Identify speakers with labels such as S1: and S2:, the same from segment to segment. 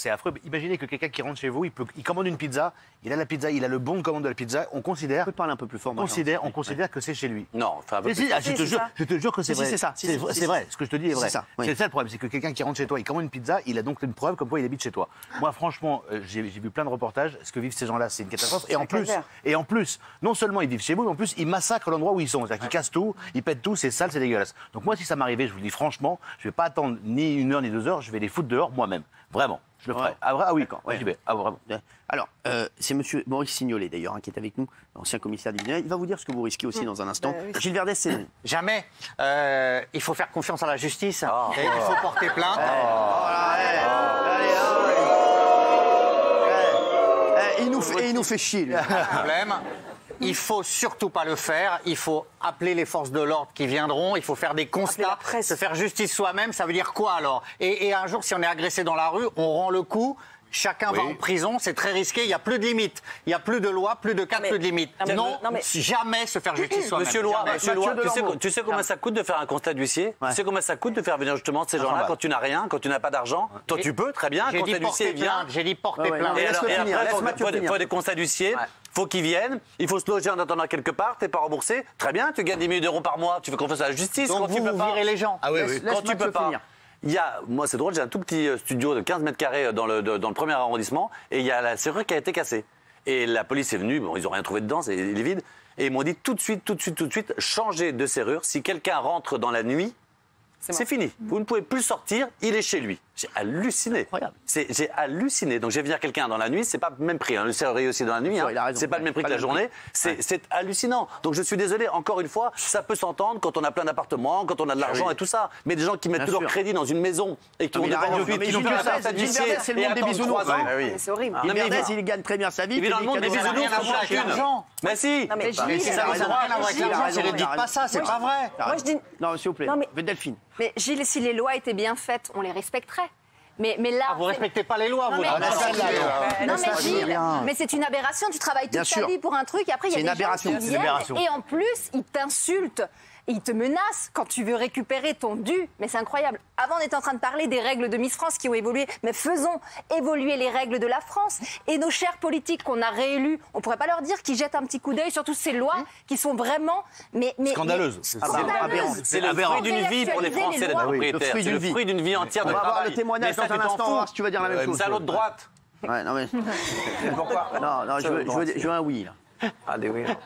S1: c'est affreux. Imaginez que quelqu'un qui rentre chez vous, il commande une pizza, il a la pizza, il a le bon de commande de la pizza, on considère...
S2: On peut parler un peu plus fort,
S1: on considère que c'est chez lui.
S3: Non, enfin...
S1: Je te jure que c'est vrai.
S2: C'est ça.
S1: C'est vrai, ce que je te dis est vrai.
S2: C'est
S1: ça le problème, c'est que quelqu'un qui rentre chez toi, il commande une pizza, il a donc une preuve comme quoi il habite chez toi. Moi, franchement, j'ai vu plein de reportages, ce que vivent ces gens-là, c'est une catastrophe. Et en plus, non seulement ils vivent chez vous, mais en plus, ils massacrent l'endroit où ils sont. C'est-à-dire qu'ils cassent tout, ils pètent tout, c'est sale, c'est dégueulasse. Donc moi, si ça m'arrivait, je vous le dis franchement, je vais pas attendre ni 1 heure ni 2 heures, je vais les foutre dehors moi-même. Vraiment, je le ferai. Ah oui, quand j'y vais. Ah vraiment.
S2: Alors, c'est monsieur Maurice Signolet, d'ailleurs, qui est avec nous, ancien commissaire du Vignal. Il va vous dire ce que vous risquez aussi dans un instant. Gilles Verdez, c'est non.
S4: Jamais. Il faut faire confiance à la justice. Et il faut porter plainte.
S2: Il nous fait chier, lui.
S4: Problème. Il faut surtout pas le faire. Il faut appeler les forces de l'ordre qui viendront. Il faut faire des constats. Se faire justice soi-même, ça veut dire quoi alors ? Et un jour, si on est agressé dans la rue, on rend le coup. Chacun va en prison, c'est très risqué, il n'y a plus de limites. Il n'y a plus de loi, plus de cas, plus de limites. Jamais se faire justice soi-même.
S3: Monsieur Loire, tu sais combien ça coûte de faire un constat d'huissier ? Tu sais combien ça coûte de faire venir justement ces gens-là quand tu n'as rien, quand tu n'as pas d'argent ? Toi, tu peux, très bien, un constat d'huissier vient.
S4: J'ai dit porter plainte.
S3: Et après, il faut des constats d'huissier. Faut qu'ils viennent, il faut se loger en attendant quelque part, t'es pas remboursé. Très bien, tu gagnes 10 000 euros par mois, tu fais confiance à la justice.
S4: Donc vous virez les gens.
S1: Ah oui.
S3: Quand tu peux pas. Moi c'est drôle, j'ai un tout petit studio de 15 mètres carrés dans le premier arrondissement et il y a la serrure qui a été cassée. Et la police est venue, bon, ils n'ont rien trouvé dedans, il est vide. Et ils m'ont dit tout de suite, changez de serrure. Si quelqu'un rentre dans la nuit, c'est fini. Vous ne pouvez plus sortir, il est chez lui. J'ai halluciné. J'ai halluciné. Donc, j'ai venir quelqu'un dans la nuit, c'est pas le même prix. Le serrurier aussi dans la nuit, c'est pas le même prix que la journée. C'est hallucinant. Donc, je suis désolé, encore une fois, ça peut s'entendre quand on a plein d'appartements, quand on a de l'argent et tout ça. Mais des gens qui mettent tout leur crédit dans une maison et qui ont
S2: c'est le monde des bisounours.
S5: C'est horrible.
S2: Verdez, il gagne très bien sa vie.
S3: Il vit dans le monde des bisounours, Mais si.
S4: Mais ça n'a rien à voir avec l'argent. Ne dites pas ça, c'est pas vrai.
S5: Moi, je dis...
S2: Non, s'il vous plaît. Delphine.
S5: Mais Gilles, si les lois étaient bien faites, on les respecterait. Mais là,
S4: vous respectez pas les lois, vous.
S5: Mais Gilles, mais c'est une aberration. Tu travailles toute ta vie pour un truc, et après il y a des gens qui viennent, et en plus ils t'insultent. Ils te menacent quand tu veux récupérer ton dû. Mais c'est incroyable. Avant, on était en train de parler des règles de Miss France qui ont évolué. Mais faisons évoluer les règles de la France. Et nos chers politiques qu'on a réélus, on ne pourrait pas leur dire qu'ils jettent un petit coup d'œil sur toutes ces lois qui sont vraiment...
S1: Scandaleuses.
S3: C'est le fruit d'une vie pour les Français d'être propriétaires. C'est le fruit d'une vie entière de travail.
S2: On va voir le témoignage dans un instant, si tu vas dire la même chose.
S3: C'est à l'autre droite.
S2: Ouais, non mais... Pourquoi ? Non, je veux un oui, là.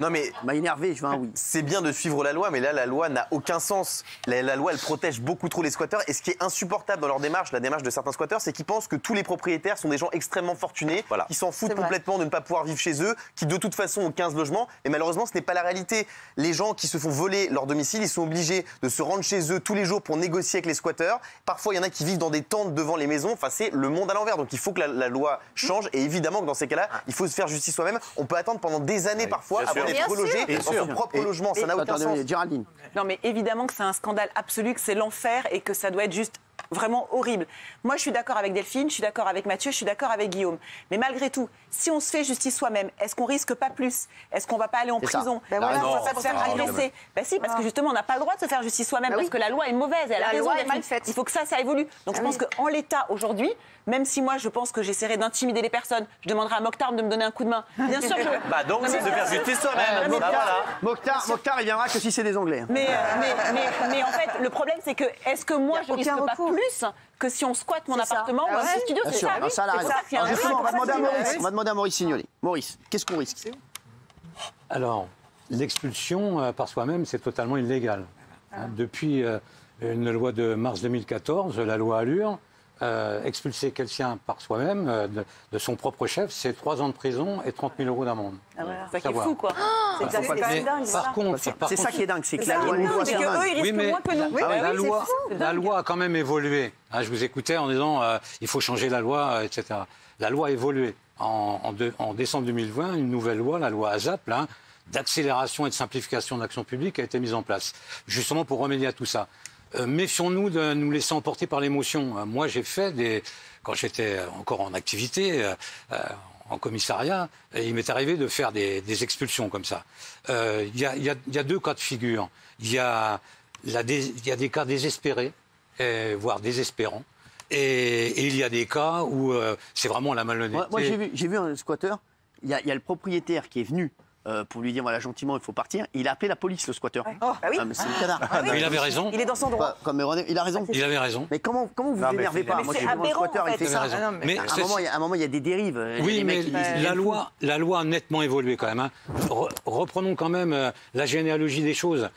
S6: Non mais
S2: m'a énervé, je veux un oui.
S6: C'est bien de suivre la loi, mais là la loi n'a aucun sens. La loi elle protège beaucoup trop les squatteurs et ce qui est insupportable dans leur démarche, la démarche de certains squatteurs, c'est qu'ils pensent que tous les propriétaires sont des gens extrêmement fortunés, qui s'en foutent complètement de ne pas pouvoir vivre chez eux, qui de toute façon ont 15 logements. Et malheureusement ce n'est pas la réalité. Les gens qui se font voler leur domicile, ils sont obligés de se rendre chez eux tous les jours pour négocier avec les squatteurs. Parfois il y en a qui vivent dans des tentes devant les maisons. Enfin c'est le monde à l'envers. Donc il faut que la loi change et évidemment que dans ces cas-là, il faut se faire justice soi-même. On peut attendre pendant des années parfois avant d'être relogé dans son propre logement, ça n'a aucun sens.
S2: Géraldine.
S7: Non mais évidemment que c'est un scandale absolu, que c'est l'enfer et que ça doit être juste vraiment horrible. Moi, je suis d'accord avec Delphine, je suis d'accord avec Mathieu, je suis d'accord avec Guillaume. Mais malgré tout, si on se fait justice soi-même, est-ce qu'on risque pas plus ? Est-ce qu'on va pas aller en prison ? On va pas se faire agresser. Ben si, parce que justement, on n'a pas le droit de se faire justice soi-même parce que la loi est mauvaise. Elle a raison,
S5: loi est mal faite.
S7: Il faut que ça évolue. Donc je pense qu'en l'état aujourd'hui, même si moi je pense que j'essaierai d'intimider les personnes, je demanderai à Mokhtar de me donner un coup de main. Bien sûr que...
S3: Bah donc c'est de faire justice soi-même.
S2: Mokhtar, il viendra que si c'est des Anglais.
S7: Mais en fait, le problème c'est que est-ce que moi je risque pas plus que si on squatte mon appartement ou un studio, c'est ça.
S2: Ça, la raison. Justement, on va demander à Maurice Signolet. Maurice, qu'est-ce qu'on risque ?
S8: Alors, l'expulsion par soi-même, c'est totalement illégal. Depuis une loi de mars 2014, la loi Allure, expulser quelqu'un par soi-même, de son propre chef, c'est 3 ans de prison et 30 000 euros d'amende.
S7: C'est ça qui est fou, quoi. C'est quand même dingue.
S2: C'est ça qui est dingue, c'est que la loi est
S7: c'est qu'eux, ils risquent moins que nous.
S8: La loi a quand même évolué. Je vous écoutais en disant il faut changer la loi, etc. La loi a évolué. En décembre 2020, une nouvelle loi, la loi ASAP, d'accélération et de simplification de l'action publique, a été mise en place, justement pour remédier à tout ça. Méfions-nous de nous laisser emporter par l'émotion. Moi, j'ai fait quand j'étais encore en activité, en commissariat, il m'est arrivé de faire des expulsions comme ça. Il y a 2 cas de figure. Il y a des cas désespérés, voire désespérants. Et il y a des cas où c'est vraiment la malhonnêteté.
S2: Moi j'ai vu un squatteur, il y a le propriétaire qui est venu pour lui dire voilà gentiment il faut partir. Il a appelé la police le squatteur.
S7: Ouais. Oh, bah oui.
S2: C'est le canard.
S8: Il avait raison.
S7: Il est dans son droit.
S2: Il a raison.
S8: Il avait raison.
S2: Mais comment vous vous énervez pas? Moi,
S7: c'est
S2: j'ai vu un squatteur, il fait ça.
S8: À
S2: un moment, il y a des dérives.
S8: Oui, mais la loi a nettement évolué quand même. Hein. Reprenons quand même la généalogie des choses.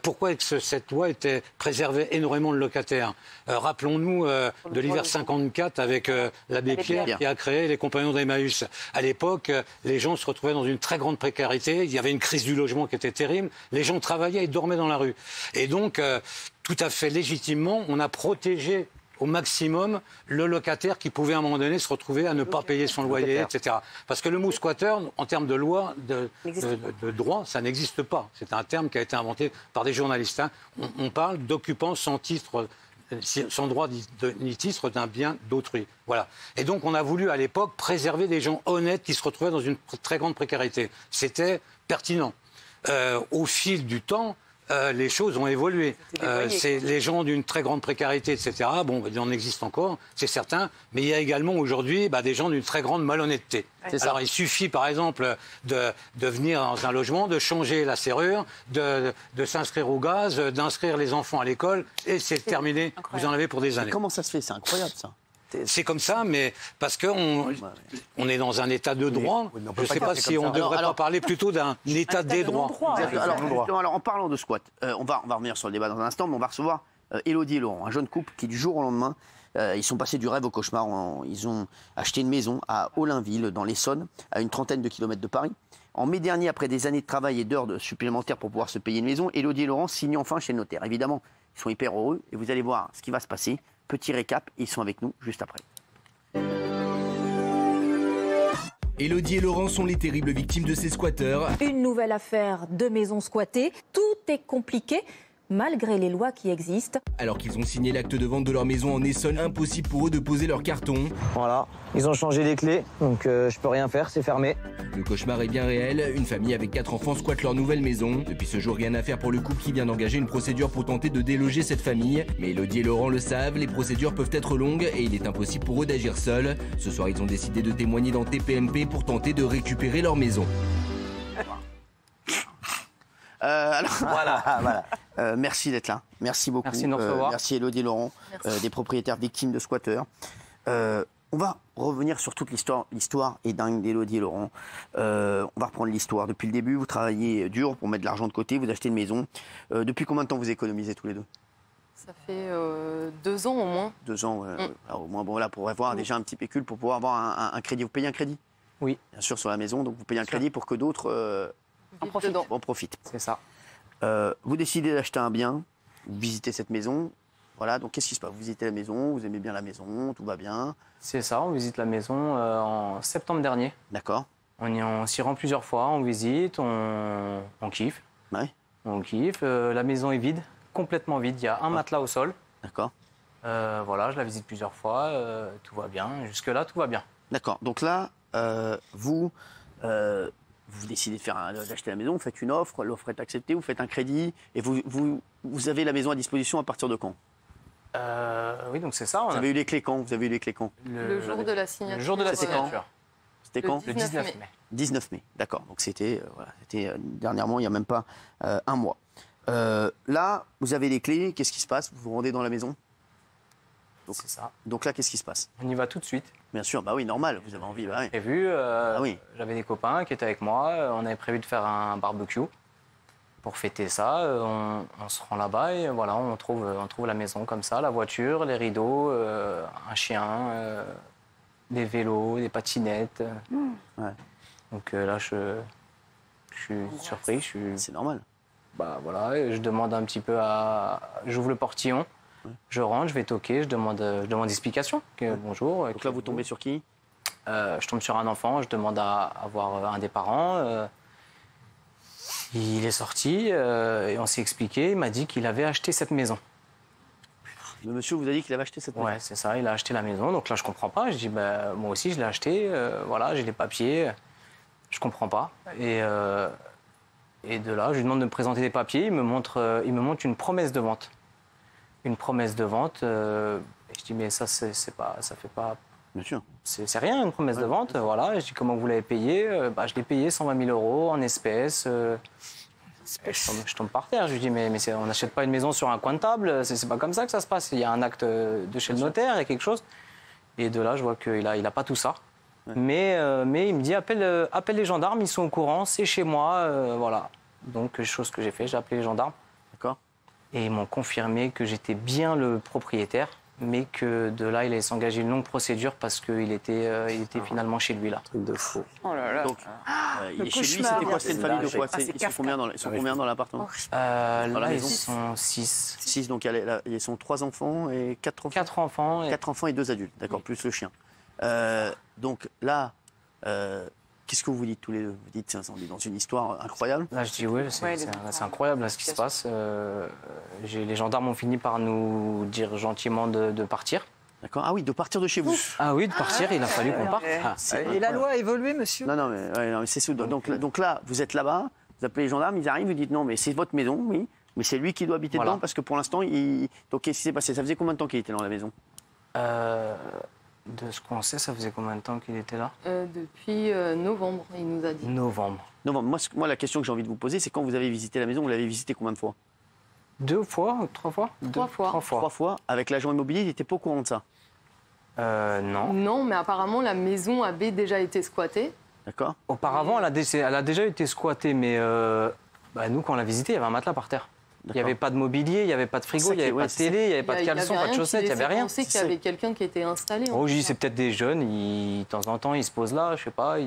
S8: Pourquoi est-ce que cette loi était préservée énormément de locataires? Rappelons-nous de l'hiver 54 avec l'abbé Pierre qui a créé les Compagnons d'Emmaüs. À l'époque, les gens se retrouvaient dans une très grande précarité. Il y avait une crise du logement qui était terrible. Les gens travaillaient et dormaient dans la rue. Et donc, tout à fait légitimement, on a protégé au maximum le locataire qui pouvait à un moment donné se retrouver à ne pas payer son loyer, etc. Parce que le mot squatter, en termes de loi, de droit, ça n'existe pas. C'est un terme qui a été inventé par des journalistes. Hein. On parle d'occupant sans titre, sans droit ni titre d'un bien d'autrui. Voilà. Et donc on a voulu à l'époque préserver des gens honnêtes qui se retrouvaient dans une très grande précarité. C'était pertinent. Au fil du temps, les choses ont évolué. C'est les gens d'une très grande précarité, etc. Bon, il en existe encore, c'est certain, mais il y a également aujourd'hui des gens d'une très grande malhonnêteté. Alors il suffit par exemple de venir dans un logement, de changer la serrure, de s'inscrire au gaz, d'inscrire les enfants à l'école, et c'est terminé. Incroyable. Vous en avez pour des années.
S2: Comment ça se fait? C'est incroyable ça.
S8: C'est comme ça, mais parce qu'on est dans un état de droit. Je ne sais pas si on ne devrait pas parler plutôt d'un état des droits.
S2: Alors, en parlant de squat, on va revenir sur le débat dans un instant, mais on va recevoir Élodie et Laurent, un jeune couple qui, du jour au lendemain, ils sont passés du rêve au cauchemar. Ils ont acheté une maison à Ollainville, dans l'Essonne, à une trentaine de kilomètres de Paris. En mai dernier, après des années de travail et d'heures supplémentaires pour pouvoir se payer une maison, Élodie et Laurent signent enfin chez le notaire. Évidemment, ils sont hyper heureux et vous allez voir ce qui va se passer. Petit récap, ils sont avec nous juste après.
S9: Élodie et Laurent sont les terribles victimes de ces squatteurs.
S10: Une nouvelle affaire de maisons squattées. Tout est compliqué, malgré les lois qui existent.
S9: Alors qu'ils ont signé l'acte de vente de leur maison en Essonne, impossible pour eux de poser leur carton.
S11: Voilà, ils ont changé les clés, donc je peux rien faire, c'est fermé.
S9: Le cauchemar est bien réel. Une famille avec 4 enfants squatte leur nouvelle maison. Depuis ce jour, rien à faire pour le couple qui vient d'engager une procédure pour tenter de déloger cette famille. Mais Élodie et Laurent le savent, les procédures peuvent être longues et il est impossible pour eux d'agir seuls. Ce soir, ils ont décidé de témoigner dans TPMP pour tenter de récupérer leur maison.
S2: Merci d'être là. Merci beaucoup.
S11: Merci de nous recevoir.
S2: Merci Élodie et Laurent, des propriétaires victimes de squatteurs. On va revenir sur toute l'histoire. L'histoire est dingue d'Élodie et Laurent. On va reprendre l'histoire. Depuis le début, vous travaillez dur pour mettre de l'argent de côté, vous achetez une maison. Depuis combien de temps vous économisez tous les deux?
S12: Ça fait 2 ans au moins.
S2: 2 ans, alors, au moins, bon, là, pour avoir déjà un petit pécule, pour pouvoir avoir un crédit. Vous payez un crédit?
S11: Oui.
S2: Bien sûr, sur la maison, donc vous payez un crédit pour que d'autres en profitent.
S11: C'est ça.
S2: Vous décidez d'acheter un bien, vous visitez cette maison. Voilà, donc qu'est-ce qui se passe? Vous visitez la maison, vous aimez bien la maison, tout va bien?
S11: C'est ça, on visite la maison en septembre dernier.
S2: D'accord.
S11: On s'y rend plusieurs fois, on visite, on kiffe.
S2: Ouais.
S11: On kiffe. La maison est vide, complètement vide. Il y a un matelas au sol.
S2: D'accord.
S11: Voilà, je la visite plusieurs fois, tout va bien. Jusque-là, tout va bien.
S2: D'accord. Donc là, vous décidez d'acheter la maison, vous faites une offre, l'offre est acceptée, vous faites un crédit, et vous avez la maison à disposition à partir de quand?
S11: Oui, donc c'est ça.
S2: Vous avez eu les clés quand?
S12: Le jour de la signature.
S11: Le jour de la signature.
S2: C'était quand?
S12: Le 19 mai.
S2: 19 mai, d'accord. Donc c'était dernièrement, il n'y a même pas un mois. Là, vous avez les clés, qu'est-ce qui se passe? Vous vous rendez dans la maison?
S11: C'est ça.
S2: Donc là, qu'est-ce qui se passe?
S11: On y va tout de suite.
S2: Bien sûr, bah oui, normal, vous avez envie. Bah oui.
S11: Prévu,
S2: oui.
S11: J'avais des copains qui étaient avec moi, on avait prévu de faire un barbecue. Pour fêter ça, on se rend là-bas et voilà, on trouve la maison comme ça, la voiture, les rideaux, un chien, des vélos, des patinettes.
S2: Ouais.
S11: Donc là, je suis surpris.
S2: C'est normal.
S11: Bah voilà, et je demande un petit peu j'ouvre le portillon, je rentre, je vais toquer, je demande explication. Bonjour.
S2: Donc là, vous tombez sur qui?
S11: Je tombe sur un enfant, je demande à voir un des parents. Il est sorti et on s'est expliqué. Il m'a dit qu'il avait acheté cette maison.
S2: Le monsieur vous a dit qu'il avait acheté cette maison?
S11: Ouais, c'est ça. Il a acheté la maison. Donc là, je comprends pas. Je dis, moi aussi, je l'ai acheté. Voilà, j'ai les papiers. Je comprends pas. Et de là, je lui demande de me présenter des papiers. Il me montre une promesse de vente. Une promesse de vente. Je dis, mais ça, ça fait pas...
S2: Bien sûr.
S11: C'est rien, une promesse de vente. Voilà. Je dis, comment vous l'avez payé? Je l'ai payé 120 000 € en espèces. Je tombe par terre. Je lui dis, mais on n'achète pas une maison sur un coin de table. C'est pas comme ça que ça se passe. Il y a un acte de chez le notaire, il y a quelque chose. Et de là, je vois qu'il a pas tout ça. Ouais. Mais il me dit, appelle les gendarmes, ils sont au courant, c'est chez moi. Voilà. Donc, chose que j'ai fait, j'ai appelé les gendarmes.
S2: D'accord.
S11: Et ils m'ont confirmé que j'étais bien le propriétaire, mais que de là, il allait s'engager une longue procédure parce qu'il était finalement chez lui, là. Truc de fou.
S7: Oh là là.
S2: Donc, il est chez lui, c'était quoi? C'était une famille de quoi? Ils sont combien dans l'appartement?
S11: Là, ils sont 6.
S2: 6, donc ils sont 3 enfants et 4 enfants?
S11: 4 enfants.
S2: 4 enfants et 2 adultes, d'accord, plus le chien. Donc là, qu'est-ce que vous dites tous les deux? Vous dites, on est dans une histoire incroyable?
S11: Là, je dis oui, c'est incroyable là, ce qui se passe. Les gendarmes ont fini par nous dire gentiment de partir.
S2: D'accord. Ah oui, de partir de chez vous.
S11: Ah oui, de partir, il a fallu qu'on parte.
S13: Et la loi a évolué, monsieur?
S2: Non, mais c'est sous. Donc là, vous êtes là-bas, vous appelez les gendarmes, ils arrivent, vous dites non, mais c'est votre maison, oui, mais c'est lui qui doit habiter dedans parce que pour l'instant, donc qu'est-ce qui s'est passé? Ça faisait combien de temps qu'il était dans la maison?
S11: De ce qu'on sait, ça faisait combien de temps qu'il était là?
S12: Depuis novembre, il nous a dit.
S11: Novembre.
S2: Moi, la question que j'ai envie de vous poser, c'est quand vous avez visité la maison, vous l'avez visité combien de fois?
S11: 2 fois, 3 fois?
S12: 3 fois.
S2: 3 fois. Avec l'agent immobilier, il n'était pas au courant de ça?
S11: Non.
S12: Non, mais apparemment, la maison avait déjà été squattée.
S2: D'accord.
S11: Auparavant, elle a déjà été squattée, mais nous, quand on l'a visité, il y avait un matelas par terre. Il n'y avait pas de mobilier, il n'y avait pas de frigo, il n'y avait pas de télé, il n'y avait pas de caleçon, pas de chaussettes, il n'y avait rien.
S12: On sait qu'il y avait quelqu'un qui était installé.
S11: Oh, je dis, c'est peut-être des jeunes, de temps en temps, ils se posent là, je sais pas.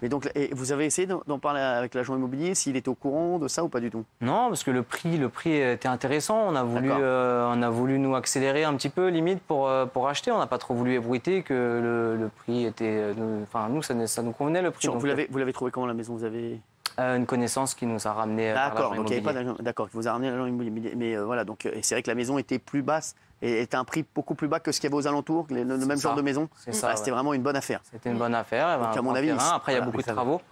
S2: Mais donc, vous avez essayé d'en parler avec l'agent immobilier, s'il était au courant de ça ou pas du tout?
S11: Non, parce que le prix était intéressant. On a voulu nous accélérer un petit peu, limite, pour acheter. On n'a pas trop voulu ébruiter que le prix était... Enfin, nous, ça nous convenait, le prix.
S2: Vous l'avez trouvé comment, la maison? Vous avez...
S11: Une connaissance qui nous a ramené par l'agent immobilier.
S2: D'accord, qui vous a ramené l'agent immobilier. Mais voilà, donc c'est vrai que la maison était plus basse et était un prix beaucoup plus bas que ce qu'il y avait aux alentours, le même genre de maison. C'était vraiment une bonne affaire.
S11: C'était une bonne affaire.
S2: Donc, à mon avis,
S11: après, il y a beaucoup de travaux.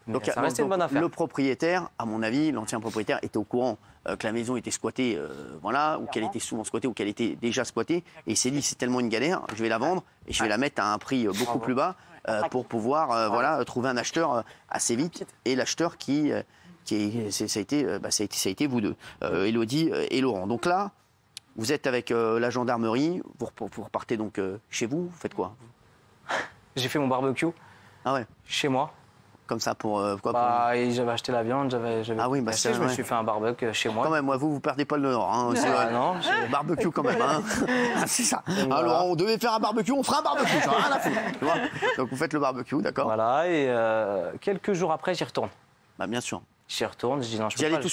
S2: Donc, ça restait une bonne affaire. Le propriétaire, à mon avis, l'ancien propriétaire, était au courant que la maison était squattée, ou qu'elle était souvent squattée, ou qu'elle était déjà squattée. Et il s'est dit, c'est tellement une galère, je vais la vendre et je vais la mettre à un prix beaucoup plus bas. Pour pouvoir trouver un acheteur assez vite. Et l'acheteur ça a été vous deux, Élodie et Laurent. Donc là, vous êtes avec la gendarmerie, vous repartez donc chez vous, vous faites quoi?
S11: J'ai fait mon barbecue.
S2: Ah ouais?
S11: Chez moi.
S2: Comme ça pour quoi?
S11: J'avais acheté la viande, je me suis fait un barbecue chez moi.
S2: Quand même, vous perdez pas le nord. Hein,
S11: non,
S2: barbecue quand même. Hein. C'est ça. Alors, on devait faire un barbecue, on fera un barbecue. Ça rien à foutre. Donc vous faites le barbecue, d'accord.
S11: Voilà, et quelques jours après, j'y retourne.
S2: Bien sûr.
S11: J'y retourne, je dis non, je peux
S2: pas. Vous y allez tout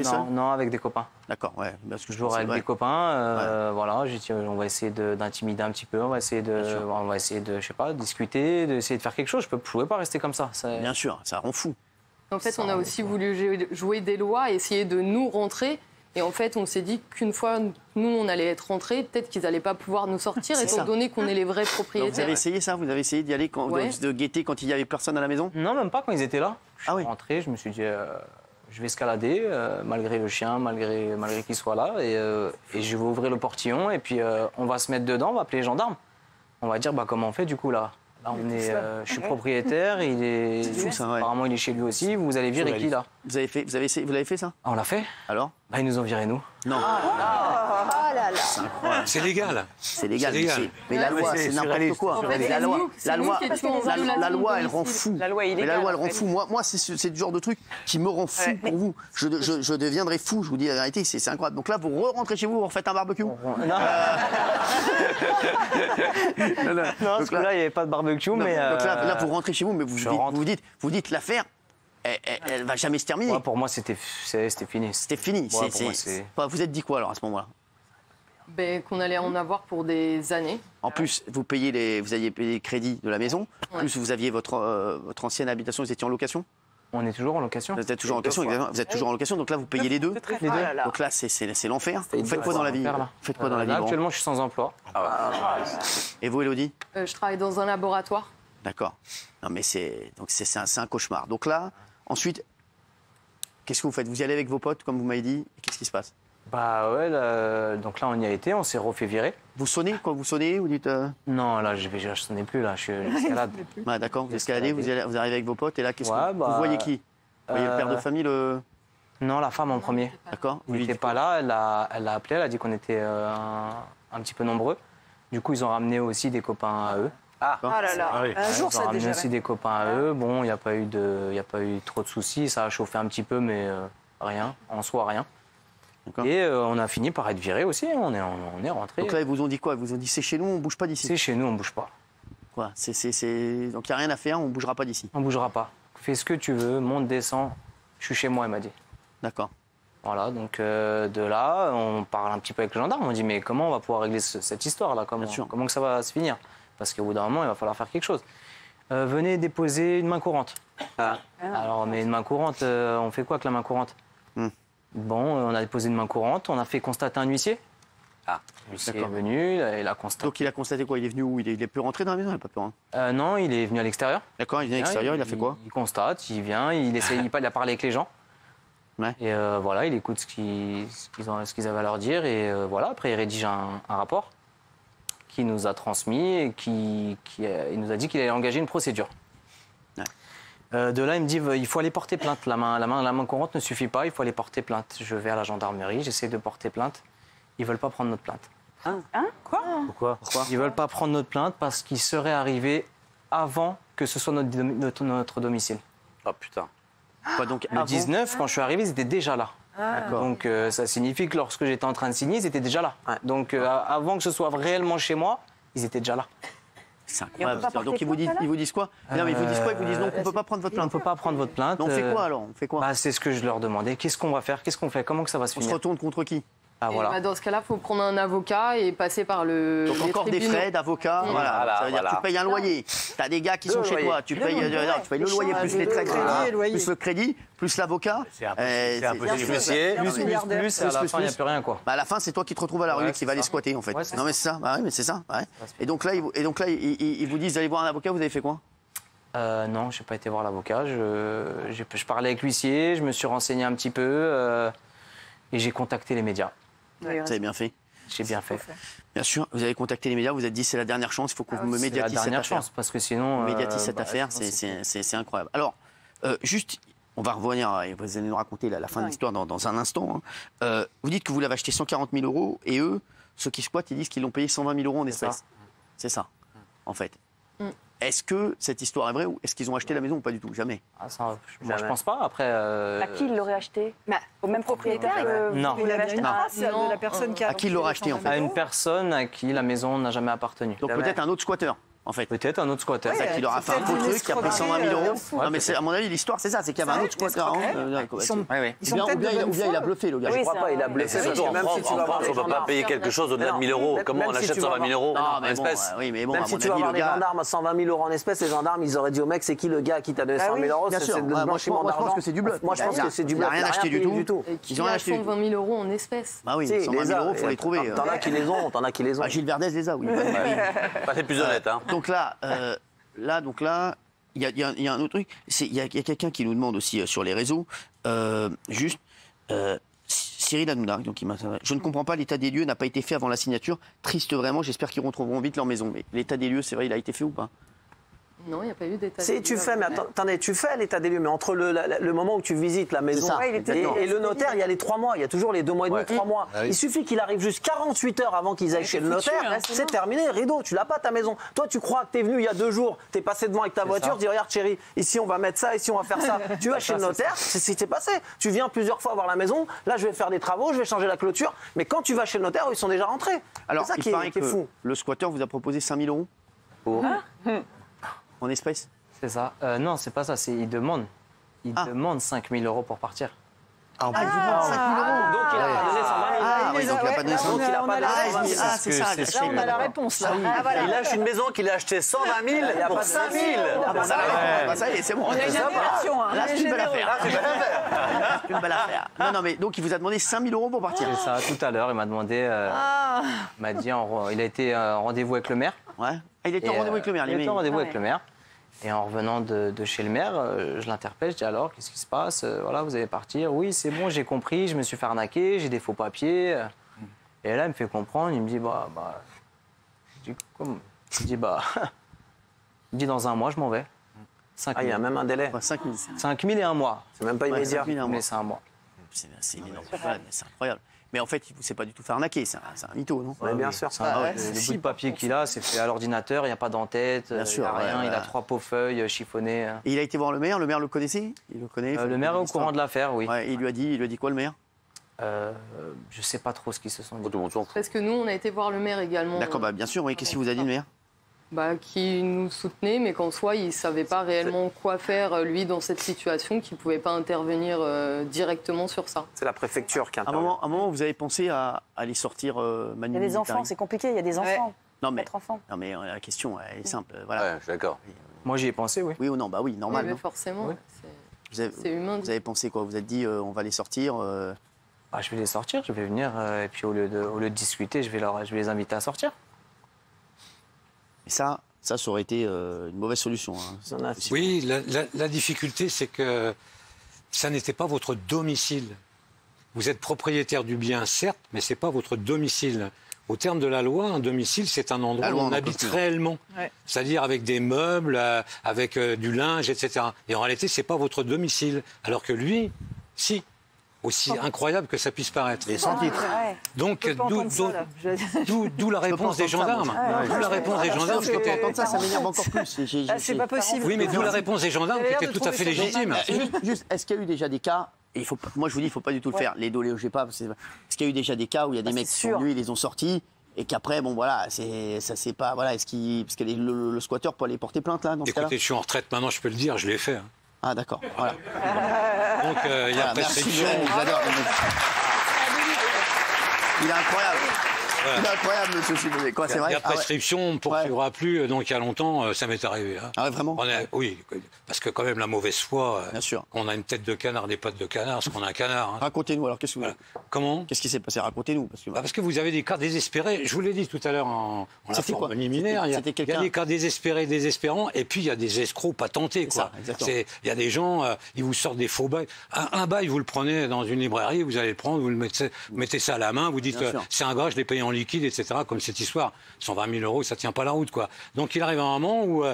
S2: seul?
S11: Non, avec des copains.
S2: D'accord, ouais. Parce que
S11: toujours avec des copains. Voilà, j'ai dit, on va essayer d'intimider un petit peu, on va essayer de, je sais pas, discuter, d'essayer de faire quelque chose. Je pouvais pas rester comme ça.
S2: Bien sûr, ça rend fou.
S12: En fait, on a aussi voulu jouer des lois, essayer de nous rentrer. Et en fait, on s'est dit qu'une fois, nous, on allait être rentrés, peut-être qu'ils n'allaient pas pouvoir nous sortir, étant donné qu'on est les vrais propriétaires.
S2: Donc vous avez essayé ça? Vous avez essayé d'y aller, de guetter quand il n'y avait personne à la maison?
S11: Non, même pas quand ils étaient là. Je suis rentré, je me suis dit, je vais escalader, malgré le chien, malgré qu'il soit là, et je vais ouvrir le portillon, et puis on va se mettre dedans, on va appeler les gendarmes. On va dire, comment on fait du coup là? Là, je suis propriétaire, apparemment il est chez lui aussi, vous allez virer qui là?
S2: Vous l'avez fait ça?
S11: On l'a fait.
S2: Alors?
S11: Ils nous ont viré nous.
S2: Non.
S5: C'est incroyable.
S8: C'est légal.
S2: C'est légal. Mais la loi, c'est n'importe quoi.
S12: En fait,
S2: la loi, elle rend fou.
S7: La loi est illégale.
S2: Mais la loi, elle rend fou. Moi, c'est du genre de truc qui me rend fou pour vous. Je deviendrai fou, je vous dis la vérité, c'est incroyable. Donc là, vous rentrez chez vous, vous refaites un barbecue?
S11: Non, parce que là, il n'y avait pas de barbecue, mais...
S2: Donc là, vous rentrez chez vous, mais vous dites l'affaire, elle va jamais se terminer.
S11: Pour moi, c'était fini.
S2: C'était fini. Vous êtes dit quoi alors à ce moment-là?
S12: Qu'on allait en avoir pour des années.
S2: En plus, vous aviez payé les crédits de la maison. En plus, vous aviez votre ancienne habitation, vous étiez en location?
S11: On est toujours en location.
S2: Vous êtes toujours en location, exactement. Vous êtes toujours en location, donc là, vous payez les deux. Donc là, c'est l'enfer. Vous faites quoi dans la vie?
S11: Actuellement, je suis sans emploi.
S2: Et vous, Élodie?
S12: Je travaille dans un laboratoire.
S2: D'accord. Non, mais c'est un cauchemar. Donc là, ensuite, qu'est-ce que vous faites? Vous y allez avec vos potes, comme vous m'avez dit, et qu'est-ce qui se passe?
S11: Bah ouais, donc là on y a été, on s'est refait virer.
S2: Vous sonnez quand vous sonnez, vous dites
S11: Non, là je sonnais plus, là je suis escalade.
S2: Ah, d'accord, vous escaladez, vous arrivez avec vos potes et là qu'est-ce que vous voyez qui? Vous voyez le père de famille
S11: Non, la femme en premier.
S2: D'accord.
S11: Il n'était pas là, elle a appelé, elle a dit qu'on était un petit peu nombreux. Du coup, ils ont ramené aussi des copains à eux.
S13: Ah là là, un jour
S11: ils ont
S13: ça
S11: ramené aussi des copains à eux. Bon, il n'y a pas eu trop de soucis, ça a chauffé un petit peu, mais rien, en soi rien. Et on a fini par être virés aussi, on est rentré.
S2: Donc là, ils vous ont dit quoi? Ils vous ont dit c'est chez nous, on ne bouge pas d'ici?
S11: C'est chez nous, on ne bouge pas.
S2: Quoi? Donc il n'y a rien à faire, on ne bougera pas d'ici?
S11: On ne bougera pas. Fais ce que tu veux, monte, descends, je suis chez moi, il m'a dit.
S2: D'accord.
S11: Voilà, donc de là, on parle un petit peu avec le gendarme, on dit mais comment on va pouvoir régler cette histoire-là? Comment que ça va se finir? Parce qu'au bout d'un moment, il va falloir faire quelque chose. Venez déposer une main courante. Alors, mais une main courante, on fait quoi avec la main courante? Bon, on a déposé une main courante, on a fait constater un huissier. L'huissier est venu, il a constaté.
S2: Donc il a constaté quoi? Il est venu où? Il est pu rentrer dans la maison? Il n'a pas pu rentrer?
S11: Non, il est venu à l'extérieur.
S2: D'accord, il vient à l'extérieur, il a fait quoi?
S11: Il constate, il vient, il a parlé avec les gens.
S2: Ouais.
S11: Et voilà, il écoute ce qu'ils avaient à leur dire. Et voilà, après il rédige un rapport qui nous a transmis et il nous a dit qu'il allait engager une procédure. De là, il me dit il faut aller porter plainte. La main courante ne suffit pas, il faut aller porter plainte. Je vais à la gendarmerie, j'essaie de porter plainte. Ils ne veulent pas prendre notre plainte.
S7: Quoi?
S11: Pourquoi? Ils ne veulent pas prendre notre plainte parce qu'ils seraient arrivés avant que ce soit notre domicile.
S3: Oh putain.
S2: Quoi, donc,
S11: le 19, quand je suis arrivé, ils étaient déjà là. Donc ça signifie que lorsque j'étais en train de signer, ils étaient déjà là. Donc avant que ce soit réellement chez moi, ils étaient déjà là.
S2: C'est incroyable. Donc ils vous disent quoi? Non, mais ils vous disent quoi? Ils vous disent non, on ne peut pas prendre votre plainte.
S11: On ne peut pas prendre votre plainte.
S2: Mais on fait quoi alors? On fait quoi?
S11: C'est ce que je leur demandais. Qu'est-ce qu'on va faire? Qu'est-ce qu'on fait? Comment que ça va se finir?
S2: On se retourne contre qui?
S11: Voilà.
S12: Dans ce cas-là, il faut prendre un avocat et passer par le.
S2: Donc encore des frais d'avocat. Voilà. Ça veut dire que tu payes un loyer. Tu as des gars qui sont chez toi. Tu payes le loyer plus les traits de crédit, plus le crédit, plus l'avocat.
S3: C'est impossible.
S11: Plus, à la fin, il n'y a plus rien, quoi.
S2: À la fin, c'est toi qui te retrouves à la rue qui va les squatter, en fait. Non, mais c'est ça. Oui, mais c'est ça. Et donc là, ils vous disent d'aller voir un avocat. Vous avez fait quoi?
S11: Non, je n'ai pas été voir l'avocat. Je parlais avec l'huissier, je me suis renseigné un petit peu et j'ai contacté les médias.
S2: Vous avez bien fait.
S11: J'ai bien fait.
S2: Bien sûr, vous avez contacté les médias, vous avez dit c'est la dernière chance, il faut qu'on vous me médiatise cette affaire.
S11: Chance, parce que sinon.
S2: Médiatise cette affaire, c'est incroyable. Alors, juste, on va revenir, vous allez nous raconter la fin de l'histoire dans un instant. Vous dites que vous l'avez acheté 140 000 € et eux, ceux qui squattent, ils disent qu'ils l'ont payé 120 000 € en espèces. C'est ça, en fait. Est-ce que cette histoire est vraie ou est-ce qu'ils ont acheté la maison ou pas du tout? Jamais.
S11: Moi, je pense pas. Après.
S7: À qui il l'aurait acheté? Au même propriétaire?
S11: Non.
S13: Il avait acheté de la personne qui a.
S2: À qui il l'aurait acheté en fait?
S11: À une personne à qui la maison n'a jamais appartenu.
S2: Donc peut-être un autre squatteur. En fait.
S11: Peut-être un autre squatter.
S2: C'est ça qui leur a fait un faux truc, qui a pris 120 000 €. Non, mais à mon avis, l'histoire, c'est ça, c'est qu'il y avait un autre squatter. Ou bien il a bluffé, le gars.
S7: Oui,
S3: Je crois pas, il a bluffé. Même si tu vas voir, on ne peut pas payer quelque chose au-delà de 1 000 €. Comment on achète 120 000 € en espèces?
S6: Même si tu vas voir les gendarmes à 120 000 € en espèces, les gendarmes, ils auraient dit au mec, c'est qui le gars qui t'a donné 100 000 €? C'est de blanchiment d'argent.
S2: Moi, je pense que c'est du bluff.
S6: Moi, je pense que c'est du bluff.
S2: Il n'a rien acheté du tout.
S12: Ils ont acheté 120 000 € en espèces.
S2: Bah oui, 120 000 €, il faut les trouver.
S6: T'en as qui les ont, t'en as qui les ont.
S2: Gilles Verdez les a, oui.
S3: Pas les plus honnêtes, hein.
S2: Donc là, il y a un autre truc. Il y a quelqu'un qui nous demande aussi sur les réseaux, Cyril Hanouna, donc je ne comprends pas, l'état des lieux n'a pas été fait avant la signature. Triste vraiment, j'espère qu'ils retrouveront vite leur maison. Mais l'état des lieux, c'est vrai, il a été fait ou pas?
S12: Non, il n'y a pas eu d'état des lieux.
S6: Tu fais, mais attendez, tu fais l'état des lieux, mais entre le moment où tu visites la maison et le notaire, il y a les 3 mois. Il y a toujours les 2 mois et demi, 3 mois. Il suffit qu'il arrive juste 48 heures avant qu'ils aillent chez le notaire. C'est terminé, rideau, tu l'as pas ta maison. Toi, tu crois que tu es venu il y a 2 jours, tu es passé devant avec ta voiture, tu dis regarde chérie, ici on va mettre ça, ici on va faire ça. Tu vas chez le notaire, c'est ce qui s'est passé. Tu viens plusieurs fois voir la maison, là je vais faire des travaux, je vais changer la clôture, mais quand tu vas chez le notaire, ils sont déjà rentrés.
S2: Alors,
S6: c'est ça
S2: il paraît que fou. Le squatteur vous a proposé 5 000 €
S6: pour
S2: en espèces.
S11: C'est ça. Non, c'est pas ça. Il demande 5 000 € pour partir.
S2: Il vous demande 5 000 €.
S6: Donc il a pas donné 120 000 €.
S2: Oui, donc il n'a pas donné 120 000 €.
S6: Donc il n'a pas donné 120 000 €.
S2: C'est ça.
S13: Là, on a la réponse.
S3: Il lâche une maison qu'il a achetée 120 000 pour 5 000.
S2: Ça y est, c'est bon.
S13: On a une admiration.
S2: Là, c'est une belle affaire. C'est une belle affaire. Non, mais donc il vous a demandé 5 000 € pour partir.
S11: C'est ça. Tout à l'heure, il m'a demandé. Il m'a dit, il a été en rendez-vous avec le maire.
S2: Ouais. Il était en rendez-vous avec le maire.
S11: Il était en rendez-vous avec le maire. Et en revenant de chez le maire, je l'interpelle, je dis alors, qu'est-ce qui se passe? Voilà, vous allez partir. Oui, c'est bon, j'ai compris, je me suis fait arnaquer, j'ai des faux papiers. Et là, il me fait comprendre, il me dit, je dis, comment? Je dis, il me dit, dans un mois, je m'en vais. 5 000.
S3: Il y a même un délai.
S2: 5 000.
S11: 5 000 et un mois.
S3: C'est même pas immédiat.
S11: Mais c'est un mois.
S2: C'est une énorme problème, c'est incroyable. Mais en fait, il ne s'est pas du tout fait arnaquer, c'est un mytho, non?
S3: Oui, bien sûr.
S11: Le bout de papier qu'il a, c'est fait à l'ordinateur, il n'y a pas d'en-tête, il n'y a rien, il a 3 pauvres feuilles chiffonnées.
S2: Et il a été voir le maire le connaissait? Il le connaît?
S11: Le maire est au courant de l'affaire, oui.
S2: Ouais, il lui a dit quoi, le maire?
S11: Je ne sais pas trop ce qu'ils se sont dit.
S12: Parce que nous, on a été voir le maire également.
S2: D'accord, bien sûr, oui. Qu'est-ce qu'il vous a dit, le maire?
S12: Qui nous soutenait, mais qu'en soi, il ne savait pas réellement quoi faire, lui, dans cette situation, qu'il ne pouvait pas intervenir directement sur ça.
S3: C'est la préfecture qui intervient.
S2: À un moment, vous avez pensé à les sortir
S13: Manu. Il y a des enfants, c'est compliqué, il y a des enfants.
S2: Non, mais la question, elle est simple. Voilà.
S3: Ouais, je suis d'accord.
S11: Moi, j'y ai pensé, oui.
S2: Oui ou non? Oui, normal.
S12: Oui, mais forcément,
S2: oui. C'est humain. Vous avez pensé quoi? Vous avez dit, on va les sortir
S11: Je vais les sortir, je vais venir, et puis au lieu de discuter, je vais les inviter à sortir.
S2: Et ça aurait été une mauvaise solution. Hein.
S8: Oui, la difficulté, c'est que ça n'était pas votre domicile. Vous êtes propriétaire du bien, certes, mais ce n'est pas votre domicile. Au terme de la loi, un domicile, c'est un endroit où on habite réellement. Ouais. C'est-à-dire avec des meubles, avec du linge, etc. Et en réalité, ce n'est pas votre domicile. Alors que lui, si. Aussi incroyable que ça puisse paraître.
S2: Et sans titre.
S8: Donc, d'où la réponse des gendarmes. D'où la réponse des gendarmes qui était...
S2: ça m'énerve encore plus.
S13: C'est pas possible.
S8: Oui, mais d'où la réponse des gendarmes qui était tout à fait légitime.
S2: Juste, est-ce qu'il y a eu déjà des cas, et moi je vous dis, il ne faut pas du tout le faire, les dolés, je sais pas, est-ce qu'il y a eu déjà des cas où il y a des mecs qui sont venus, ils les ont sortis, et qu'après, bon voilà, ça c'est pas... Voilà, parce que le squatter peut aller porter plainte là, dans ce cas-là?
S8: Écoutez, je suis en retraite maintenant, je peux le dire, je l'ai fait.
S2: Ah d'accord, voilà.
S8: Donc il y a prescription.
S2: Il est incroyable. Voilà. Il est incroyable, monsieur Simonet. Quoi, c'est vrai?
S8: Il y a prescription, on ne poursuivra plus. Donc, il y a longtemps, ça m'est arrivé. Hein.
S2: Ah ouais, vraiment?
S8: Oui, parce que quand même, la mauvaise foi,
S2: bien sûr.
S8: On a une tête de canard, des pattes de canard, parce qu'on a un canard. Hein.
S2: Racontez-nous, alors, qu'est-ce que vous...
S8: Comment?
S2: Qu'est-ce qui s'est passé? Racontez-nous.
S8: Parce que vous avez des cas désespérés. Je vous l'ai dit tout à l'heure en la forme liminaire. Il y a des cas désespérés, désespérants, et puis il y a des escrocs patentés. Il y a des gens, ils vous sortent des faux bails. Un bail, vous le prenez dans une librairie, vous allez le prendre, vous le mettez ça à la main, vous dites c'est un gars, je l'ai payé en liquide, etc. Comme cette histoire, 120 000 €, ça tient pas la route, quoi. Donc il arrive un moment où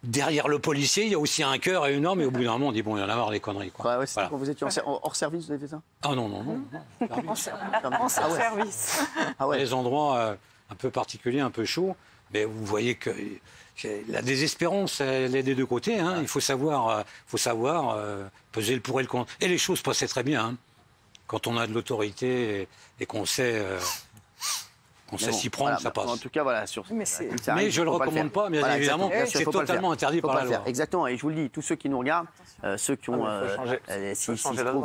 S8: derrière le policier, il y a aussi un cœur et une arme, et au bout d'un moment, on dit bon, il y en a marre des conneries, quoi.
S2: Ouais, voilà. Quand vous étiez hors service, vous avez fait ça?
S8: Ah non.
S13: En service.
S2: Ah ouais.
S8: Les endroits un peu particuliers, un peu chauds, mais vous voyez que la désespérance, elle est des deux côtés. Hein. Il faut savoir peser le pour et le contre. Et les choses passaient très bien. Hein. Quand on a de l'autorité et qu'on sait s'y prendre, ça passe.
S2: En tout cas, voilà.
S8: Mais je ne le recommande pas, bien évidemment. C'est totalement interdit par la loi.
S2: Exactement. Et je vous le dis, tous ceux qui nous regardent, ceux qui ont,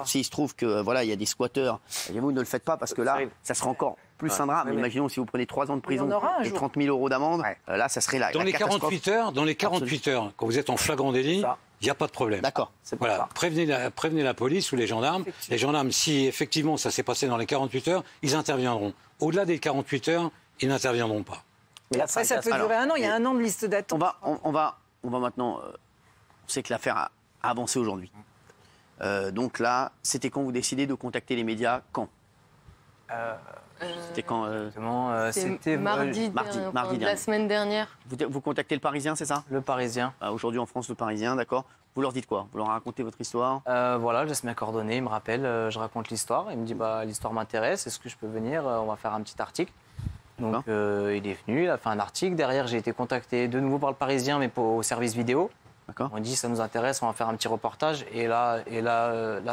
S2: s'il se trouve que voilà, il y a des squatteurs, vous ne le faites pas parce que là, ça sera encore plus un drame. Imaginons si vous prenez 3 ans de prison et 30 000 € d'amende, là, ça serait la catastrophe.
S8: Dans les 48 heures, quand vous êtes en flagrant délit, il n'y a pas de problème.
S2: D'accord.
S8: Voilà. Prévenez la police ou les gendarmes. Les gendarmes, si effectivement ça s'est passé dans les 48 heures, ils interviendront. Au-delà des 48 heures, ils n'interviendront pas.
S13: Mais après, ça peut durer un an. Il y a un an de liste d'attente.
S2: On va maintenant... on sait que l'affaire a avancé aujourd'hui. Donc là, c'était quand vous décidez de contacter les médias? Quand C'était quand
S12: C'était mardi de la semaine dernière.
S2: Vous contactez le Parisien, c'est ça?
S11: Le Parisien.
S2: Aujourd'hui en France, le Parisien, d'accord. Vous leur dites quoi? Vous leur racontez votre histoire?
S11: Voilà, je laisse mes coordonnées, il me rappelle, je raconte l'histoire. Il me dit l'histoire m'intéresse, est-ce que je peux venir? On va faire un petit article. Donc il est venu, il a fait un article. Derrière, j'ai été contacté de nouveau par le Parisien, mais au service vidéo. On dit ça nous intéresse, on va faire un petit reportage. Et là,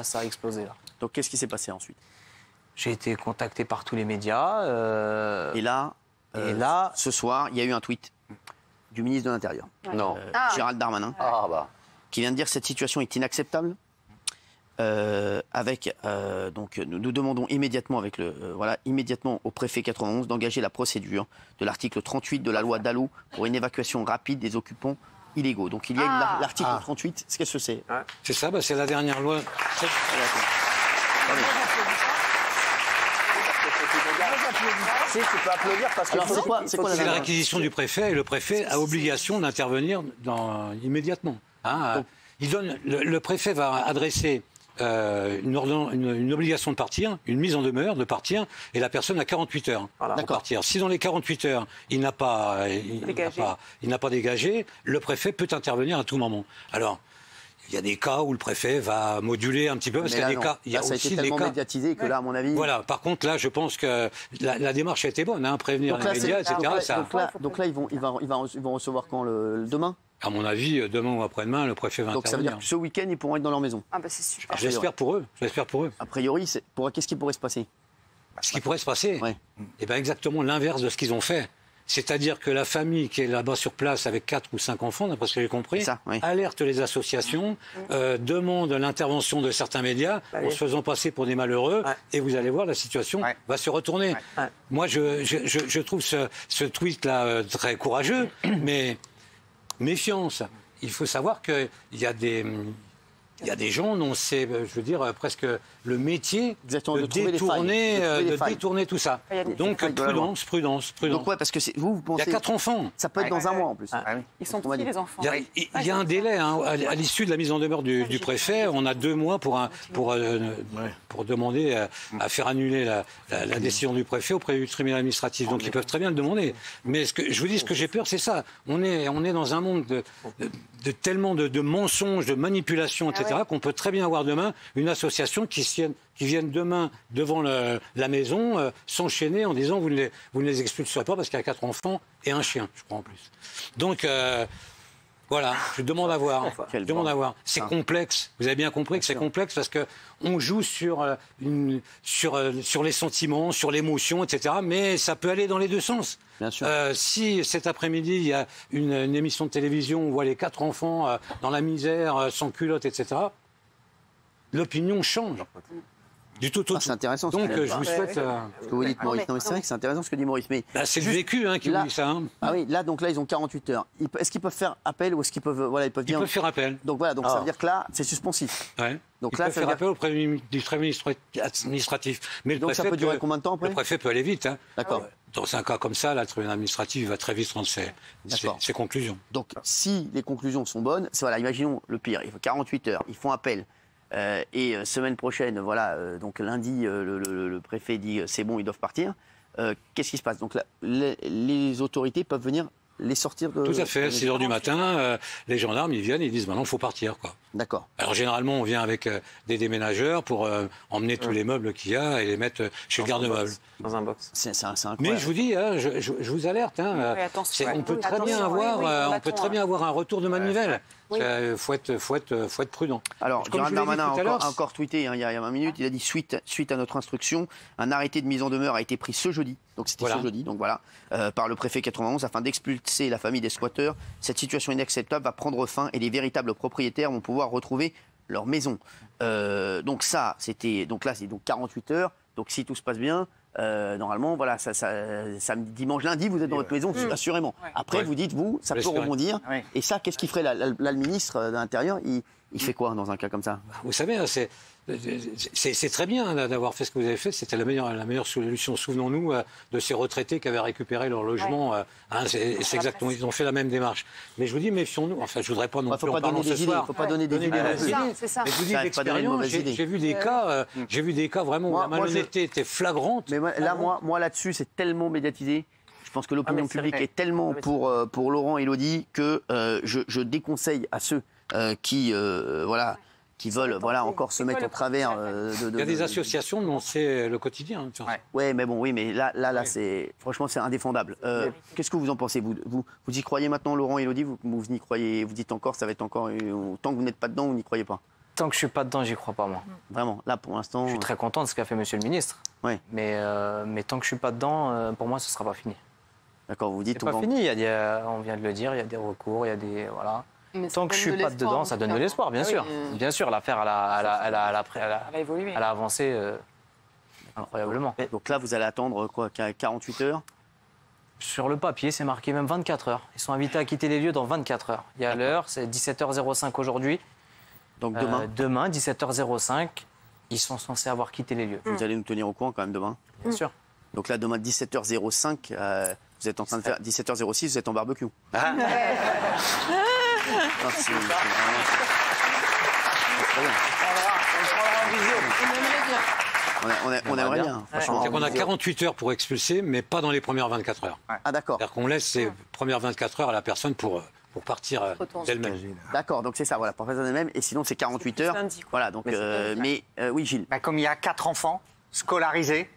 S11: ça a explosé. Là.
S2: Donc qu'est-ce qui s'est passé ensuite?
S11: J'ai été contacté par tous les médias.
S2: Et là, ce soir, il y a eu un tweet du ministre de l'Intérieur, Gérald Darmanin, qui vient de dire que cette situation est inacceptable. Donc, nous demandons immédiatement, immédiatement au préfet 91 d'engager la procédure de l'article 38 de la loi Dalo pour une évacuation rapide des occupants illégaux. Donc il y a l'article 38. Qu'est-ce que c'est?
S8: C'est ça, c'est la dernière loi.
S6: passer, tu peux applaudir parce que
S8: c'est la réquisition du préfet et le préfet a obligation d'intervenir immédiatement. Hein. Le préfet va adresser une obligation de partir, une mise en demeure de partir, et la personne a 48 heures pour partir. Si dans les 48 heures, il n'a pas dégagé, le préfet peut intervenir à tout moment. Alors, il y a des cas où le préfet va moduler un petit peu, parce qu'il y a des cas...
S2: ça a été tellement médiatisé que là, à mon avis...
S8: Voilà, par contre, là, je pense que la démarche a été bonne, hein, prévenir les médias, etc.
S2: Donc là, ils vont recevoir quand, demain?
S8: À mon avis, demain ou après-demain, le préfet va intervenir.
S2: Donc ça veut dire que ce week-end, ils pourront être dans leur maison.
S5: Ah bah c'est super.
S8: J'espère pour eux.
S2: A priori, qu'est-ce qui pourrait se passer?
S8: Ce qui pourrait se passer, eh ben exactement l'inverse de ce qu'ils ont fait. C'est-à-dire que la famille qui est là-bas sur place avec 4 ou 5 enfants, d'après ce que j'ai compris, alerte les associations, demande l'intervention de certains médias en se faisant passer pour des malheureux, et vous allez voir, la situation va se retourner. Moi, je trouve ce tweet-là très courageux, mais méfiance. Il faut savoir qu'il y a des gens dont c'est, je veux dire, presque le métier de détourner tout ça. Donc prudence.
S2: Donc ouais, parce que vous pensez...
S8: Il y a 4 enfants.
S2: Ça peut être dans un mois en plus.
S7: Ils sont petits les enfants.
S8: Il y a un délai. Hein. À l'issue de la mise en demeure du préfet, on a 2 mois pour demander à faire annuler la décision du préfet auprès du tribunal administratif. Donc ils peuvent très bien le demander. Mais ce que j'ai peur, c'est ça. On est dans un monde de tellement de mensonges, de manipulations, etc., qu'on peut très bien avoir demain une association qui vienne demain devant la maison s'enchaîner en disant vous ne les expulserez pas parce qu'il y a 4 enfants et un chien, je crois en plus. Donc voilà, je demande à voir. C'est complexe. Vous avez bien compris que c'est complexe parce que on joue sur les sentiments, sur l'émotion, etc. Mais ça peut aller dans les deux sens.
S2: Bien sûr.
S8: Si cet après-midi il y a une émission de télévision où on voit les 4 enfants dans la misère, sans culotte, etc. L'opinion change. Du tout.
S2: C'est intéressant.
S8: Donc je vous souhaite.
S2: Ce que vous dites, Maurice. Non, mais c'est vrai que c'est intéressant ce que dit Maurice. Mais
S8: c'est le vécu qui vous dit ça. Hein.
S2: Ah oui, là ils ont 48 heures. Est-ce qu'ils peuvent faire appel ou est-ce qu'ils peuvent ils peuvent
S8: faire appel.
S2: Donc voilà, ça veut dire que là c'est suspensif.
S8: Ouais. Donc là, faire appel auprès du tribunal administratif. Mais
S2: donc ça peut durer combien de temps après?
S8: Le préfet peut aller vite. Hein.
S2: D'accord.
S8: Dans un cas comme ça, le tribunal administratif va très vite rendre ses conclusions.
S2: Donc si les conclusions sont bonnes, imaginons le pire. Il faut 48 heures. Ils font appel. Et semaine prochaine, donc lundi, le préfet dit c'est bon, ils doivent partir. Qu'est-ce qui se passe? Donc là, les autorités peuvent venir les sortir de...
S8: Tout à fait, 6 h du matin, les gendarmes, ils viennent, ils disent maintenant, il faut partir, quoi.
S2: D'accord.
S8: Alors généralement, on vient avec des déménageurs pour emmener tous les meubles qu'il y a et les mettre chez le garde-meuble.
S6: Dans un box.
S2: C'est incroyable.
S8: Mais je vous dis, je vous alerte, on peut très bien avoir un retour de manivelle. Il faut être prudent.
S2: Alors, Gérald Darmanin a encore tweeté il y a 20 minutes, il a dit suite à notre instruction, un arrêté de mise en demeure a été pris ce jeudi, donc c'était ce jeudi, par le préfet 91 afin d'expulser la famille des squatteurs. Cette situation inacceptable va prendre fin et les véritables propriétaires vont pouvoir retrouver leur maison. Donc là c'est 48 heures, donc si tout se passe bien, normalement, samedi, dimanche, lundi, vous êtes dans votre maison, assurément. Après, vous dites, ça peut rebondir. Et ça, qu'est-ce qu'il ferait le ministre de l'Intérieur? Il fait quoi dans un cas comme ça?
S8: Vous savez, c'est très bien d'avoir fait ce que vous avez fait. C'était la meilleure solution. Souvenons-nous de ces retraités qui avaient récupéré leur logement. C'est exactement, ils ont fait la même démarche. Mais je vous dis, méfions-nous. Enfin, je ne voudrais pas non plus en parler ce soir.
S2: Il ne faut pas donner des idées.
S5: C'est ça.
S8: Mais je vous dis d'expérience, j'ai vu des cas vraiment où la malhonnêteté était flagrante.
S2: Mais moi là-dessus, c'est tellement médiatisé. Je pense que l'opinion publique est tellement pour Laurent et Élodie que je déconseille à ceux qui veulent encore se mettre au travers
S8: Il y a des associations dont c'est le quotidien.
S2: Mais là franchement c'est indéfendable. Qu'est-ce que vous en pensez vous y croyez maintenant, Laurent et Élodie? Vous y croyez? Vous dites encore ça va être encore tant que vous n'êtes pas dedans, vous n'y croyez pas?
S11: Tant que je suis pas dedans, j'y crois pas, moi.
S2: Vraiment, là pour l'instant.
S11: Je suis très content de ce qu'a fait Monsieur le Ministre. Mais tant que je suis pas dedans, pour moi, ce sera pas fini.
S2: D'accord, vous dites.
S11: C'est pas fini. On vient de le dire, il y a des recours, il y a des Tant que je suis pas dedans, ça donne de l'espoir, bien sûr. Bien sûr, l'affaire, elle a avancé incroyablement.
S2: Donc là, vous allez attendre quoi, 48 heures?
S11: Sur le papier, c'est marqué même 24 heures. Ils sont invités à quitter les lieux dans 24 heures. Il y a l'heure, c'est 17h05 aujourd'hui.
S2: Donc demain
S11: Demain, 17h05, ils sont censés avoir quitté les lieux.
S2: Vous allez nous tenir au courant quand même demain?
S11: Bien sûr.
S2: Donc là, demain, 17h05, vous êtes en train de faire 17h06, vous êtes en barbecue. Ah. Non, c'est on aimerait bien.
S8: On a 48 heures pour expulser, mais pas dans les premières 24 heures.
S2: Ah, d'accord.
S8: C'est-à-dire qu'on laisse ces premières 24 heures à la personne pour partir d'elle-même.
S2: D'accord, donc c'est ça, voilà, pour partir d'elle-même. Et sinon, c'est 48 heures. Voilà, donc, oui, Gilles.
S4: Comme il y a 4 enfants scolarisés,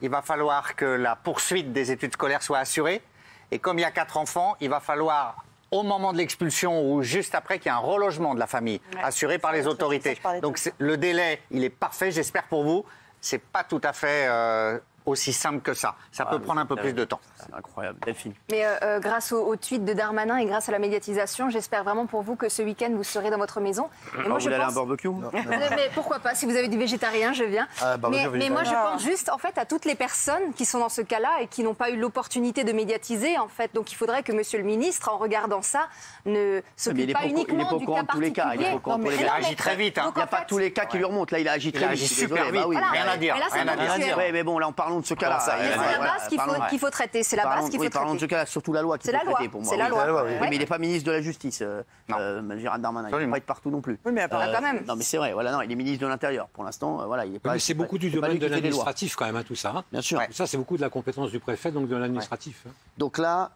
S4: il va falloir que la poursuite des études scolaires soit assurée. Et comme il y a 4 enfants, il va falloir, au moment de l'expulsion ou juste après, qu'il y ait un relogement de la famille assuré par les autorités. Donc le délai, il est parfait, j'espère pour vous. C'est pas tout à fait aussi simple que ça. Ça peut prendre un peu plus de temps.
S2: C'est incroyable, Delphine.
S5: Mais grâce au tweet de Darmanin et grâce à la médiatisation, j'espère vraiment pour vous que ce week-end, vous serez dans votre maison. Et
S2: moi, vous allez à un barbecue?
S5: Mais pourquoi pas? Si vous avez du végétarien, je viens. Mais moi, je pense juste en fait à toutes les personnes qui sont dans ce cas-là et qui n'ont pas eu l'opportunité de médiatiser. En fait. Donc il faudrait que Monsieur le ministre, en regardant ça, ne s'occupe pas uniquement du cas particulier.
S4: Il agit très vite.
S2: Il n'y a pas tous les cas qui lui remontent. Là, il agit très vite.
S4: Il agit super vite. Rien à dire.
S2: Mais bon, là, en parlant de ce cas-là.
S5: C'est la base qu'il faut traiter. C'est la base qu'il faut traiter.
S2: Parlons de ce cas-là, surtout la loi qu'il faut traiter pour moi.
S5: C'est la loi.
S2: Mais il n'est pas ministre de la Justice, Gérald Darmanin. Il ne peut pas être partout non plus.
S13: Oui, mais
S5: quand même.
S2: Non, mais c'est vrai. Voilà, non, il est ministre de l'Intérieur. Pour l'instant, voilà, il n'est pas.
S8: Mais c'est beaucoup du domaine de l'administratif quand même, tout ça.
S2: Bien sûr.
S8: Tout ça, c'est beaucoup de la compétence du préfet, donc de l'administratif.
S2: Donc là,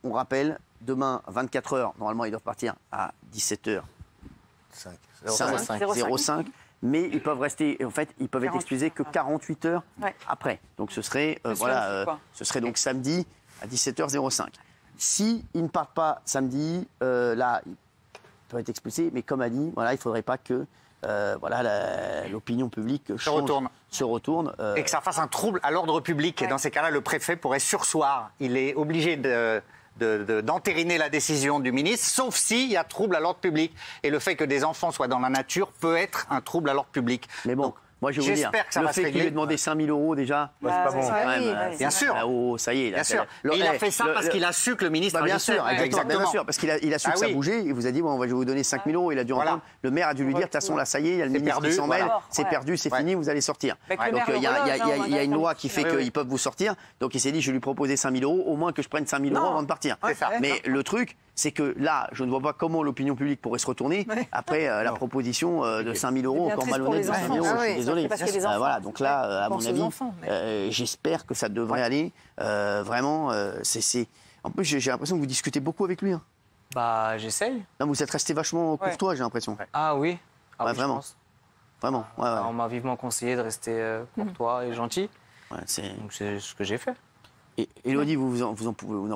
S2: on rappelle, demain, 24 heures, normalement, ils doivent partir à 17h05. Mais ils peuvent rester, en fait, ils peuvent être expulsés que 48 heures après. Donc ce serait, ce serait donc samedi à 17h05. Si ils ne partent pas samedi, là, ils peuvent être expulsés. Mais comme a dit, voilà, il ne faudrait pas que l'opinion publique se retourne.
S4: Et que ça fasse un trouble à l'ordre public. Et dans ces cas-là, le préfet pourrait surseoir. Il est obligé d'entériner la décision du ministre, sauf s'il y a trouble à l'ordre public. Et le fait que des enfants soient dans la nature peut être un trouble à l'ordre public.
S2: Mais bon, moi je vais vous dire, le fait qu'il ait demandé 5 000 € déjà, c'est pas bon.
S4: Bien sûr.
S2: Ça y est.
S4: Bien sûr. Et il a fait ça parce qu'il a su que le ministre...
S2: Bien sûr, parce qu'il a su que ça bougeait. Il vous a dit, bon, je vais vous donner 5 000 €. Il a dû entendre. Le maire a dû lui dire, de toute façon, là, ça y est, il y a le ministre qui s'en mêle. C'est perdu, c'est fini, vous allez sortir. Donc il y a une loi qui fait qu'ils peuvent vous sortir. Donc il s'est dit, je vais lui proposer 5 000 €, au moins que je prenne 5 000 € avant de partir. Mais le truc, c'est que là, je ne vois pas comment l'opinion publique pourrait se retourner après la proposition de 5 000 €, encore malhonnête de 5 000 €, je suis désolé. Voilà, donc là, à mon avis, j'espère que ça devrait aller. Vraiment, En plus, j'ai l'impression que vous discutez beaucoup avec lui.
S11: Bah, j'essaye.
S2: Non, vous êtes resté vachement courtois, j'ai l'impression.
S11: Ah oui,
S2: oui, vraiment.
S11: Je pense.
S2: Vraiment.
S11: On m'a vivement conseillé de rester courtois et gentil. Donc c'est ce que j'ai fait.
S2: Et Élodie, vous n'en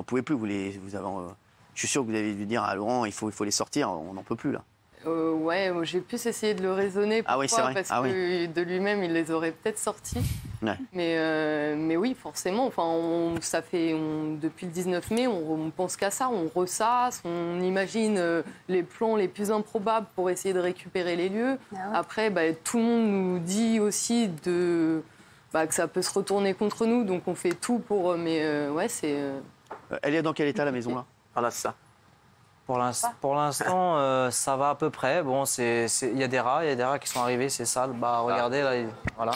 S2: pouvez plus. Je suis sûr que vous avez dû dire à Laurent, il faut les sortir, on n'en peut plus là.
S12: Ouais, j'ai pu essayer de le raisonner. Pourquoi ? Parce que de lui-même, il les aurait peut-être sortis. Ouais. Mais oui, forcément. Enfin, depuis le 19 mai, on pense qu'à ça. On ressasse, on imagine les plans les plus improbables pour essayer de récupérer les lieux. Après, tout le monde nous dit aussi que ça peut se retourner contre nous. Donc on fait tout pour... Mais ouais, c'est...
S2: Elle est dans quel état la maison là ?
S3: Ah là, c'est ça.
S11: Pour l'instant, ça va à peu près. Bon, il y a des rats qui sont arrivés, c'est sale. Bah, regardez, là, voilà.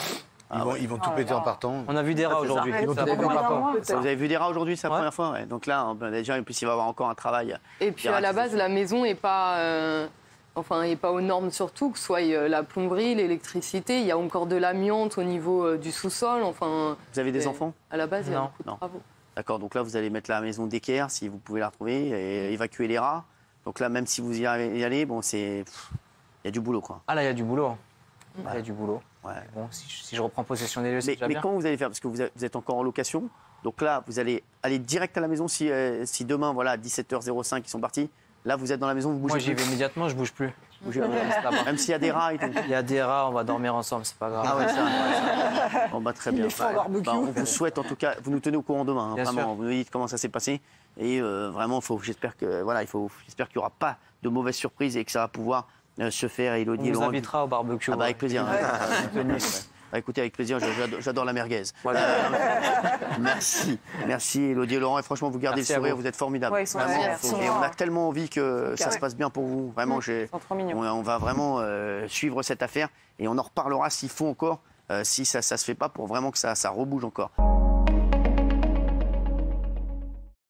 S1: Ils vont tout péter en partant.
S11: On a vu des rats aujourd'hui.
S2: Vous avez vu des rats aujourd'hui, c'est la première fois. Ouais. Donc là, déjà, il va y avoir encore un travail.
S12: Et puis à la base, la maison n'est pas, est pas aux normes surtout, que ce soit la plomberie, l'électricité. Il y a encore de l'amiante au niveau du sous-sol. Enfin.
S2: Vous avez des enfants ?
S12: À la base, il y a beaucoup de travaux.
S2: D'accord, donc là, vous allez mettre la maison d'équerre, si vous pouvez la retrouver, et évacuer les rats. Donc là, même si vous y allez, bon, il y a du boulot, quoi.
S11: Ah là, il y a du boulot. Il y a du boulot. Ouais. Bon, si je reprends possession des lieux, c'est déjà bien.
S2: Mais quand vous allez faire, parce que vous êtes encore en location, donc là, vous allez aller direct à la maison si demain, voilà, à 17h05, ils sont partis. Là, vous êtes dans la maison, vous bougez plus.
S11: Moi, j'y vais immédiatement, je bouge plus.
S2: Même s'il y a des rats et tout.
S11: Il y a des rats, on va dormir ensemble, c'est pas grave.
S2: Ah ouais, ça. Bon, très bien. On vous souhaite, en tout cas, vous nous tenez au courant demain. Vraiment, vous nous dites comment ça s'est passé. Et vraiment, j'espère qu'il n'y aura pas de mauvaises surprises et que ça va pouvoir se faire. Élodie,
S11: on vous invitera au barbecue.
S2: Avec plaisir. Écoutez, avec plaisir, j'adore la merguez.
S3: Voilà.
S2: Merci Élodie et Laurent. Et franchement, vous gardez le sourire, vous êtes formidables.
S13: Ouais,
S2: et on a tellement envie que ça se passe bien pour vous. Vraiment, on va vraiment suivre cette affaire et on en reparlera s'il faut encore, si ça se fait pas, pour vraiment que ça rebouge encore.